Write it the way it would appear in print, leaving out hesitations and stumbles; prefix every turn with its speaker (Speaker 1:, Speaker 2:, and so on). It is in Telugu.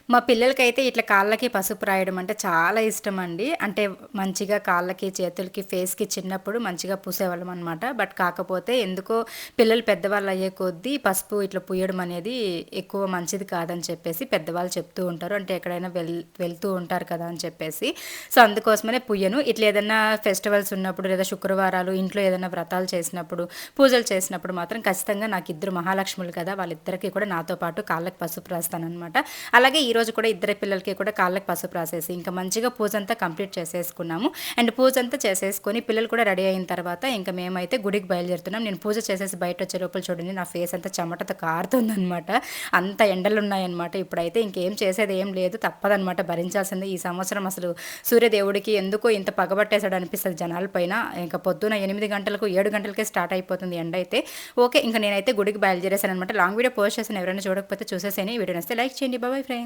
Speaker 1: మా పిల్లలకైతే ఇట్లా కాళ్ళకి పసుపు రాయడం అంటే చాలా ఇష్టమండి. అంటే మంచిగా కాళ్ళకి, చేతులకి, ఫేస్‌కి చిన్నప్పుడు మంచిగా పూసేవాళ్ళమనమాట. బట్ కాకపోతే ఎందుకో పిల్లలు పెద్దవాళ్ళయ్యే కొద్దీ పసుపు ఇట్లా పూయడం అనేది ఎక్కువ మంచిది కాదని చెప్పేసి పెద్దవాళ్ళు చెప్తూ ఉంటారు. అంటే ఎక్కడైనా వెళ్తూ ఉంటారు కదా అని చెప్పేసి. సో, అందుకోసమనే పూయను. ఇట్లా ఏదన్నా ఫెస్టివల్స్ ఉన్నప్పుడు లేదా శుక్రవారాలు ఇంట్లో ఏదైనా వ్రతాలు చేసినప్పుడు, పూజలు చేసినప్పుడు మాత్రం ఖచ్చితంగా నాకిద్దరు మహాలక్ష్ములు కదా! వాళ్ళిద్దరికీ కూడా నాతో పాటు కాళ్ళకి పసుపు రాస్తాననమాట. అలాగే ఈరోజు కూడా ఇద్దరి పిల్లలకి కూడా కాళ్ళకి పసుపు రాసేసి ఇంకా మంచిగా పూజంతా కంప్లీట్ చేసేసుకున్నాము. అండ్ పూజంతా చేసేసుకొని పిల్లలు కూడా రెడీ అయిన తర్వాత ఇంక మేమైతే గుడికి బయలుదేరుతున్నాం. నేను పూజ చేసేసి బయటొచ్చే లోపల చూడండి నా ఫేస్ అంతా చెమటతో కారుతుందనమాట. అంత ఎండలున్నాయన్నమాట. ఇప్పుడైతే ఇంకేం చేసేది ఏం లేదు. తప్పదనమాట భరించాల్సిందే. ఈ సంవత్సరం అసలు సూర్యదేవుడికి ఎందుకో ఇంత పగబట్టేసాడు అనిపిస్తది జనాల పైన. ఇంక పొద్దున 8 గంటలకు, 7 గంటలకే స్టార్ట్ అయిపోతుంది ఎండైతే. ఓకే. ఇంక నేనైతే గుడికి బయలుదేరేసాననమాట. లాంగ్ వీడియో పోస్ట్ చేశాను. ఎవరైనా చూడకపోతే చూసేసేయండి. ఈ వీడియో నచ్చితే లైక్ చేయండి. Bye friends.